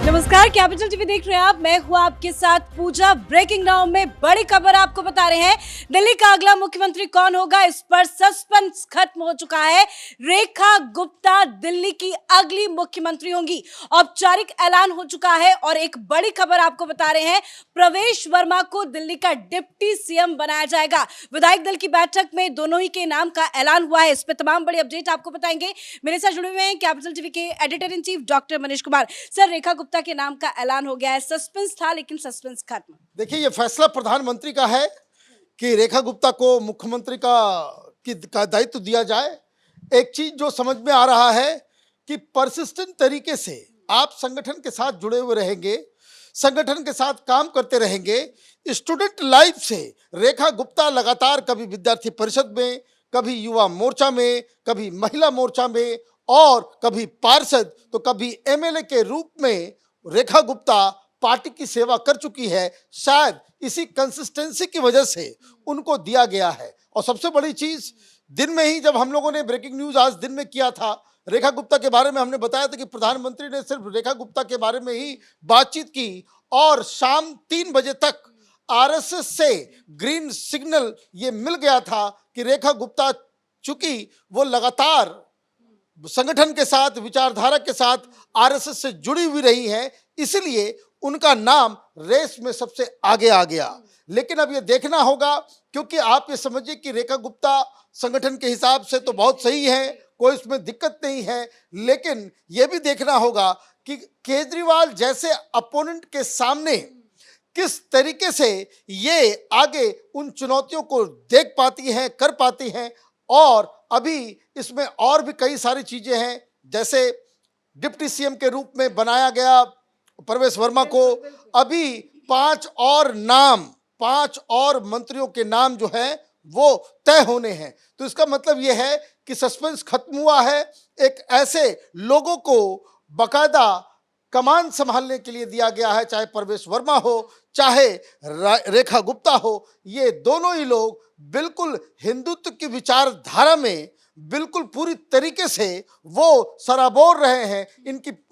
नमस्कार, capital TV देख रहे हैं आप। मैं हूं आपके साथ पूजा। ब्रेकिंग नाउ में बड़ी खबर आपको बता रहे हैं। दिल्ली का अगला मुख्यमंत्री कौन होगा, इस पर सस्पेंस खत्म हो चुका है। रेखा गुप्ता दिल्ली की अगली मुख्यमंत्री होंगी, औपचारिक ऐलान हो चुका है। और एक बड़ी खबर आपको बता रहे हैं, प्रवेश वर्मा को दिल्ली का डिप्टी सीएम बनाया जाएगा। विधायक दल की बैठक में दोनों ही के नाम का ऐलान हुआ है। इस पर तमाम बड़ी अपडेट आपको बताएंगे। मेरे साथ जुड़े हुए हैं कैपिटल टीवी के editor in chief doctor Manish Kumar. Sir, Rekha Gupta के नाम का ऐलान हो गया है। सस्पेंस था लेकिन सस्पेंस खत्म। देखिए, ये फैसला प्रधानमंत्री का है कि रेखा गुप्ता को मुख्यमंत्री का दायित्व दिया जाए। एक चीज जो समझ में आ रहा है कि परसिस्टेंट तरीके से आप संगठन के साथ जुड़े हुए रहेंगे, संगठन के साथ काम करते रहेंगे। स्टूडेंट लाइफ से रेखा गुप्ता लगातार कभी विद्यार्थी परिषद में, कभी युवा मोर्चा में, कभी महिला मोर्चा में और कभी पार्षद तो कभी एमएलए के रूप में रेखा गुप्ता पार्टी की सेवा कर चुकी है। शायद इसी कंसिस्टेंसी की वजह से उनको दिया गया है। और सबसे बड़ी चीज, दिन में ही जब हम लोगों ने ब्रेकिंग न्यूज आज दिन में किया था, रेखा गुप्ता के बारे में हमने बताया था कि प्रधानमंत्री ने सिर्फ रेखा गुप्ता के बारे में ही बातचीत की और शाम 3 बजे तक आरएसएस से ग्रीन सिग्नल ये मिल गया था कि रेखा गुप्ता, चूंकि वो लगातार संगठन के साथ, विचारधारा के साथ आरएसएस से जुड़ी हुई रही है, इसलिए उनका नाम रेस में सबसे आगे आ गया। लेकिन अब ये देखना होगा, क्योंकि आप ये समझिए कि रेखा गुप्ता संगठन के हिसाब से तो बहुत सही है, कोई उसमें दिक्कत नहीं है, लेकिन ये भी देखना होगा कि केजरीवाल जैसे अपोनेंट के सामने किस तरीके से ये आगे उन चुनौतियों को देख पाती हैं, कर पाती हैं। और अभी इसमें और भी कई सारी चीजें हैं, जैसे डिप्टी सीएम के रूप में बनाया गया प्रवेश वर्मा को। अभी 5 और मंत्रियों के नाम जो है वो तय होने हैं। तो इसका मतलब यह है कि सस्पेंस खत्म हुआ है। एक ऐसे लोगों को बकायदा कमान संभालने के लिए दिया गया है, चाहे प्रवेश वर्मा हो, चाहे रेखा गुप्ता हो। ये दोनों ही लोग बिल्कुल हिंदुत्व की विचारधारा में बिल्कुल पूरी तरीके से वो सराबोर रहे हैं।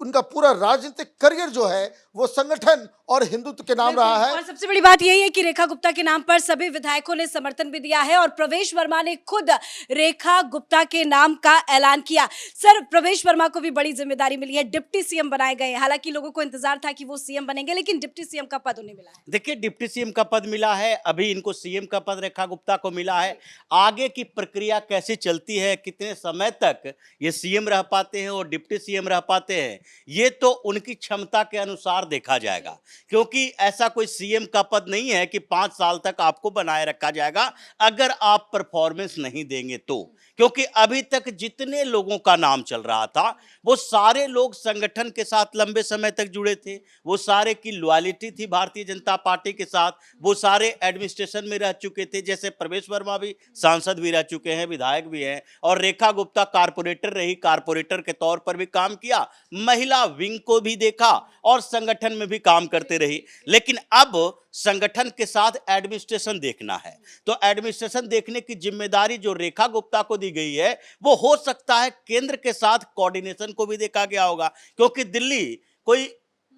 उनका पूरा राजनीतिक करियर जो है वो संगठन और हिंदुत्व के नाम रहा है। और सबसे बड़ी बात यही है कि रेखा गुप्ता के नाम पर सभी विधायकों ने समर्थन भी दिया है और प्रवेश वर्मा ने खुद रेखा गुप्ता के नाम का ऐलान किया। सर, प्रवेश वर्मा को भी बड़ी जिम्मेदारी मिली है, डिप्टी सीएम बनाए गए। हालांकि लोगों को इंतजार था कि वो सीएम बनेंगे, लेकिन डिप्टी सीएम का पद उन्हें मिला है। देखिए, डिप्टी सीएम का पद मिला है, अभी इनको सीएम का पद रेखा गुप्ता को मिला है। आगे की प्रक्रिया कैसे चलती है, कितने समय तक ये सीएम रह पाते हैं और डिप्टी सीएम रह पाते हैं, ये तो उनकी क्षमता के अनुसार देखा जाएगा। क्योंकि ऐसा कोई सीएम का पद नहीं है कि 5 साल तक आपको बनाए रखा जाएगा अगर आप परफॉर्मेंस नहीं देंगे तो। क्योंकि अभी तक जितने लोगों का नाम चल रहा था वो सारे लोग संगठन के साथ लंबे समय तक जुड़े थे, वो सारे की लॉयल्टी थी भारतीय जनता पार्टी के साथ, वो सारे एडमिनिस्ट्रेशन में रह चुके थे। जैसे प्रवेश वर्मा भी सांसद भी रह चुके हैं, विधायक भी हैं, और रेखा गुप्ता कारपोरेटर रही, कारपोरेटर के तौर पर भी काम किया, महिला विंग को भी देखा और संगठन में भी काम करते रही। लेकिन अब संगठन के साथ एडमिनिस्ट्रेशन देखना है, तो एडमिनिस्ट्रेशन देखने की जिम्मेदारी जो रेखा गुप्ता को दी गई है, वो हो सकता है केंद्र के साथ कोऑर्डिनेशन को भी देखा गया होगा। क्योंकि दिल्ली कोई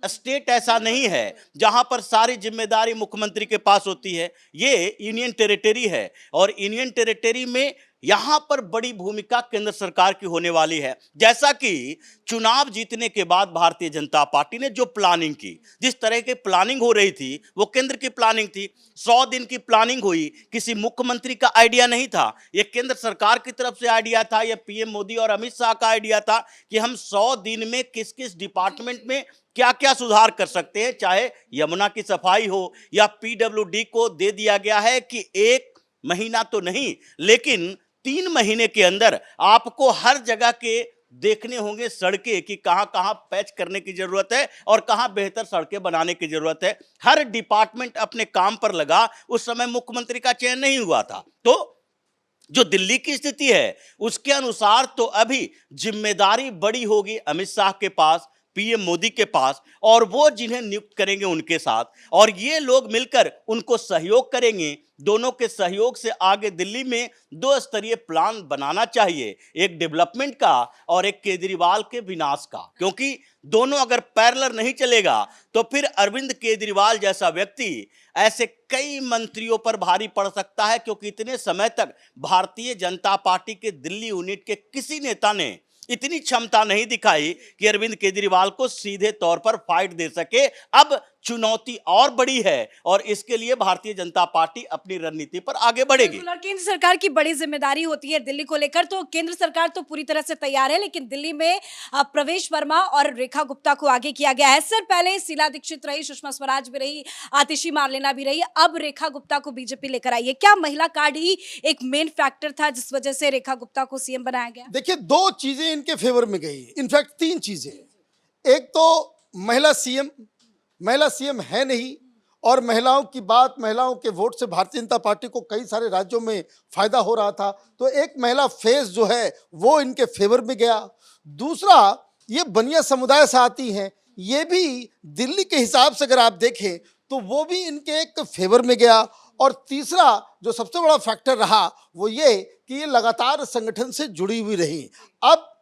स्टेट ऐसा नहीं है जहां पर सारी जिम्मेदारी मुख्यमंत्री के पास होती है, ये यूनियन टेरिटरी है और यूनियन टेरिटरी में यहां पर बड़ी भूमिका केंद्र सरकार की होने वाली है। जैसा कि चुनाव जीतने के बाद भारतीय जनता पार्टी ने जो प्लानिंग की, जिस तरह की प्लानिंग हो रही थी वो केंद्र की प्लानिंग थी। 100 दिन की प्लानिंग हुई, किसी मुख्यमंत्री का आइडिया नहीं था, ये केंद्र सरकार की तरफ से आइडिया था, ये पीएम मोदी और अमित शाह का आइडिया था कि हम 100 दिन में किस किस डिपार्टमेंट में क्या क्या सुधार कर सकते हैं। चाहे यमुना की सफाई हो या पीडब्ल्यूडी को दे दिया गया है कि 1 महीना तो नहीं लेकिन 3 महीने के अंदर आपको हर जगह के देखने होंगे सड़कें कि कहां कहां पैच करने की जरूरत है और कहां बेहतर सड़कें बनाने की जरूरत है। हर डिपार्टमेंट अपने काम पर लगा। उस समय मुख्यमंत्री का चयन नहीं हुआ था, तो जो दिल्ली की स्थिति है उसके अनुसार तो अभी जिम्मेदारी बड़ी होगी अमित शाह के पास, पीएम मोदी के पास, और वो जिन्हें नियुक्त करेंगे उनके साथ, और ये लोग मिलकर उनको सहयोग करेंगे। दोनों के सहयोग से आगे दिल्ली में 2 स्तरीय प्लान बनाना चाहिए, एक डेवलपमेंट का और एक केजरीवाल के विनाश का, क्योंकि दोनों अगर पैरेलल नहीं चलेगा तो फिर अरविंद केजरीवाल जैसा व्यक्ति ऐसे कई मंत्रियों पर भारी पड़ सकता है, क्योंकि इतने समय तक भारतीय जनता पार्टी के दिल्ली यूनिट के किसी नेता ने इतनी क्षमता नहीं दिखाई कि अरविंद केजरीवाल को सीधे तौर पर फाइट दे सके। अब चुनौती और बड़ी है और इसके लिए भारतीय जनता पार्टी अपनी रणनीति पर आगे बढ़ेगी। बिल्कुल, और केंद्र सरकार की बड़ी जिम्मेदारी होती है दिल्ली को लेकर, तो केंद्र सरकार तो पूरी तरह से तैयार है, लेकिन दिल्ली में प्रवेश वर्मा और रेखा गुप्ता को आगे किया गया है। सर, पहले शीला दीक्षित रही, सुषमा स्वराज भी रही, आतिशी मार्लेना भी रही, अब रेखा गुप्ता को बीजेपी लेकर आई है। क्या महिला कार्ड ही एक मेन फैक्टर था जिस वजह से रेखा गुप्ता को सीएम बनाया गया? देखिए, 2 चीजें इनके फेवर में गई, इनफैक्ट 3 चीजें। एक तो महिला सीएम है नहीं, और महिलाओं की बात, महिलाओं के वोट से भारतीय जनता पार्टी को कई सारे राज्यों में फायदा हो रहा था, तो एक महिला फेस जो है वो इनके फेवर में गया। दूसरा, ये बनिया समुदाय से आती हैं, ये भी दिल्ली के हिसाब से अगर आप देखें तो वो भी इनके एक फेवर में गया। और तीसरा जो सबसे बड़ा फैक्टर रहा वो ये कि ये लगातार संगठन से जुड़ी हुई रही। अब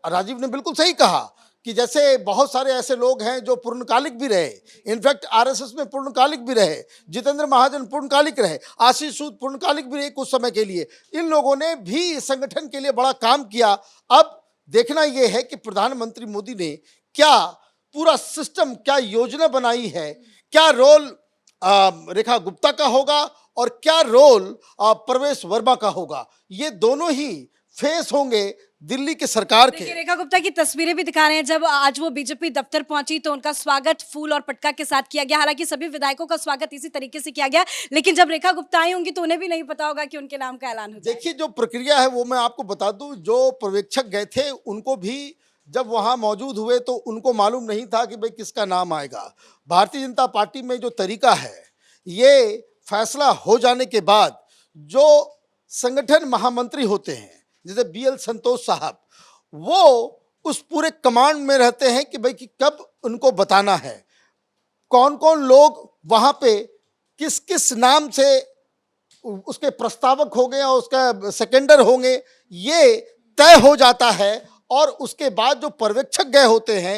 राजीव ने बिल्कुल सही कहा कि जैसे बहुत सारे ऐसे लोग हैं जो पूर्णकालिक भी रहे, इनफैक्ट आरएसएस में पूर्णकालिक भी रहे, जितेंद्र महाजन पूर्णकालिक रहे, आशीष सूद पूर्णकालिक भी रहे कुछ समय के लिए। इन लोगों ने भी संगठन के लिए बड़ा काम किया। अब देखना यह है कि प्रधानमंत्री मोदी ने क्या पूरा सिस्टम, क्या योजना बनाई है, क्या रोल रेखा गुप्ता का होगा और क्या रोल प्रवेश वर्मा का होगा। ये दोनों ही फेस होंगे दिल्ली के सरकार के। रेखा गुप्ता की तस्वीरें भी दिखा रहे हैं, जब आज वो बीजेपी दफ्तर पहुंची तो उनका स्वागत फूल और पटका के साथ किया गया। हालांकि सभी विधायकों का स्वागत इसी तरीके से किया गया, लेकिन जब रेखा गुप्ता आई होंगी तो उन्हें भी नहीं पता होगा कि उनके नाम का ऐलान हो जाए। देखिए, जो प्रक्रिया है वो मैं आपको बता दूं, जो पर्यवेक्षक गए थे उनको भी जब वहां मौजूद हुए तो उनको मालूम नहीं था कि भाई किसका नाम आएगा। भारतीय जनता पार्टी में जो तरीका है, ये फैसला हो जाने के बाद जो संगठन महामंत्री होते हैं, जैसे बीएल संतोष साहब, वो उस पूरे कमांड में रहते हैं कि भाई कि कब उनको बताना है, कौन कौन लोग वहां पे किस किस नाम से उसके प्रस्तावक होंगे और उसका सेकेंडर होंगे, ये तय हो जाता है। और उसके बाद जो पर्यवेक्षक गए होते हैं,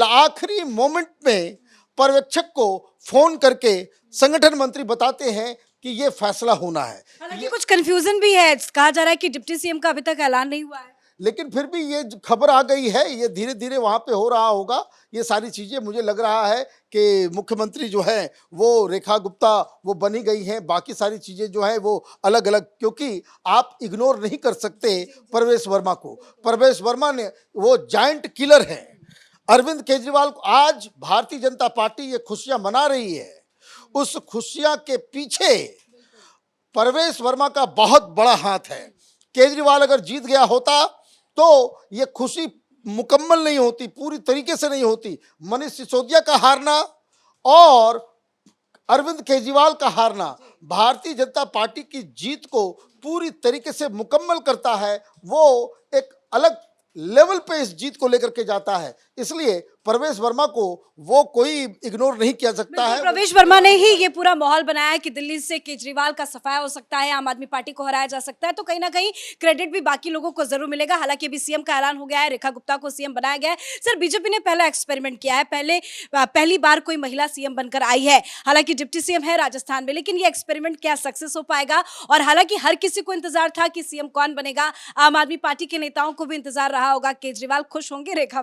आखिरी मोमेंट में पर्यवेक्षक को फोन करके संगठन मंत्री बताते हैं कि ये फैसला होना है। हालांकि कुछ कंफ्यूजन भी है, कहा जा रहा है कि डिप्टी सीएम का अभी तक ऐलान नहीं हुआ है, लेकिन फिर भी ये खबर आ गई है, ये धीरे धीरे वहां पे हो रहा होगा। ये सारी चीजें मुझे लग रहा है कि मुख्यमंत्री जो है वो रेखा गुप्ता वो बनी गई हैं, बाकी सारी चीजें जो है वो अलग अलग, क्योंकि आप इग्नोर नहीं कर सकते प्रवेश वर्मा को। प्रवेश वर्मा ने वो जायंट किलर है अरविंद केजरीवाल को। आज भारतीय जनता पार्टी ये खुशियां मना रही है, उस खुशियां के पीछे प्रवेश वर्मा का बहुत बड़ा हाथ है। केजरीवाल अगर जीत गया होता तो ये खुशी मुकम्मल नहीं होती, पूरी तरीके से नहीं होती। मनीष सिसोदिया का हारना और अरविंद केजरीवाल का हारना भारतीय जनता पार्टी की जीत को पूरी तरीके से मुकम्मल करता है। वो एक अलग लेवल पे इस जीत को लेकर के जाता है, इसलिए प्रवेश वर्मा को वो कोई इग्नोर नहीं किया सकता है। प्रवेश वर्मा ने ही ये पूरा माहौल बनाया है कि दिल्ली से केजरीवाल का सफाया हो सकता है, आम आदमी पार्टी को हराया जा सकता है, तो कहीं ना कहीं क्रेडिट भी बाकी लोगों को जरूर मिलेगा। हालांकि अभी सीएम का ऐलान हो गया है, रेखा गुप्ता को सीएम बनाया गया है। सर, बीजेपी ने पहला एक्सपेरिमेंट किया है, पहली बार कोई महिला सीएम बनकर आई है। हालांकि डिप्टी सीएम है राजस्थान में, लेकिन ये एक्सपेरिमेंट क्या सक्सेस हो पाएगा? और हालांकि हर किसी को इंतजार था कि सीएम कौन बनेगा, आम आदमी पार्टी के नेताओं को भी इंतजार रहा होगा, केजरीवाल खुश होंगे रेखा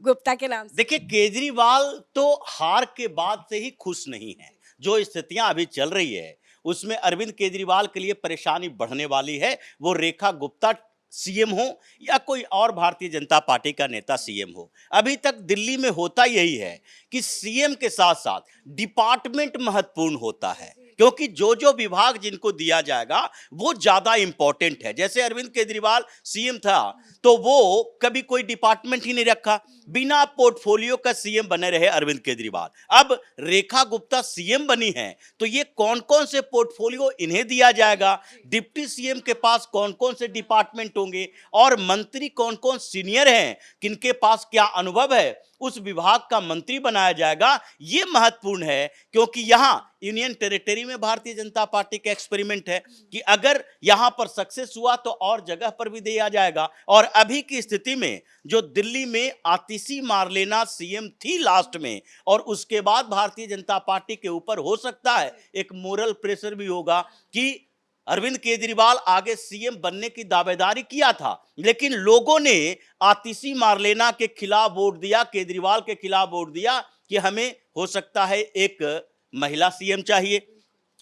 गुप्ता के नाम से? देखिए, केजरीवाल तो हार के बाद से ही खुश नहीं है। जो स्थितियां अभी चल रही है उसमें अरविंद केजरीवाल के लिए परेशानी बढ़ने वाली है। वो रेखा गुप्ता सीएम हो या कोई और भारतीय जनता पार्टी का नेता सीएम हो, अभी तक दिल्ली में होता यही है कि सीएम के साथ साथ डिपार्टमेंट महत्वपूर्ण होता है, क्योंकि जो जो विभाग जिनको दिया जाएगा वो ज्यादा इंपॉर्टेंट है। जैसे अरविंद केजरीवाल सीएम था तो वो कभी कोई डिपार्टमेंट ही नहीं रखा, बिना पोर्टफोलियो का सीएम बने रहे अरविंद केजरीवाल। अब रेखा गुप्ता सीएम बनी है तो ये कौन कौन से पोर्टफोलियो इन्हें दिया जाएगा, डिप्टी सीएम के पास कौन कौन से डिपार्टमेंट होंगे और मंत्री कौन कौन सीनियर हैं, किनके पास क्या अनुभव है, उस विभाग का मंत्री बनाया जाएगा। ये महत्वपूर्ण है क्योंकि यहां यूनियन टेरिटरी में भारतीय जनता पार्टी का एक्सपेरिमेंट है कि अगर यहां पर सक्सेस हुआ तो और जगह पर भी दिया जाएगा। और अभी की स्थिति में जो दिल्ली में आतिशी मार्लेना सीएम थी लास्ट में, और उसके बाद भारतीय जनता पार्टी के ऊपर हो सकता है एक मोरल प्रेशर भी होगा कि अरविंद केजरीवाल आगे सीएम बनने की दावेदारी किया था, लेकिन लोगों ने आतिशी मार्लेना के खिलाफ वोट दिया, केजरीवाल के खिलाफ वोट दिया कि हमें हो सकता है एक महिला सीएम चाहिए।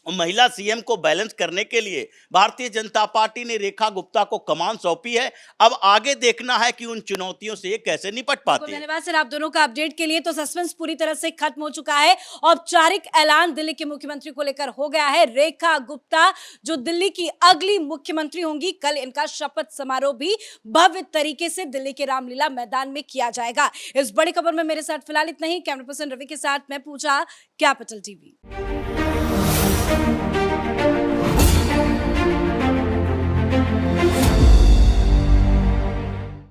और महिला सीएम को बैलेंस करने के लिए भारतीय जनता पार्टी ने रेखा गुप्ता को कमान सौंपी है। अब आगे देखना है कि उन चुनौतियों से ये कैसे निपट पाती है। धन्यवाद सर आप दोनों का अपडेट के लिए। तो सस्पेंस पूरी तरह से खत्म हो चुका है। औपचारिक ऐलान दिल्ली के मुख्यमंत्री को लेकर हो गया है। रेखा गुप्ता जो दिल्ली की अगली मुख्यमंत्री होंगी, कल इनका शपथ समारोह भी भव्य तरीके से दिल्ली के रामलीला मैदान में किया जाएगा। इस बड़ी खबर में मेरे साथ फिलहाल इतना ही। कैमरा पर्सन रवि के साथ मैं पूजा, कैपिटल टीवी।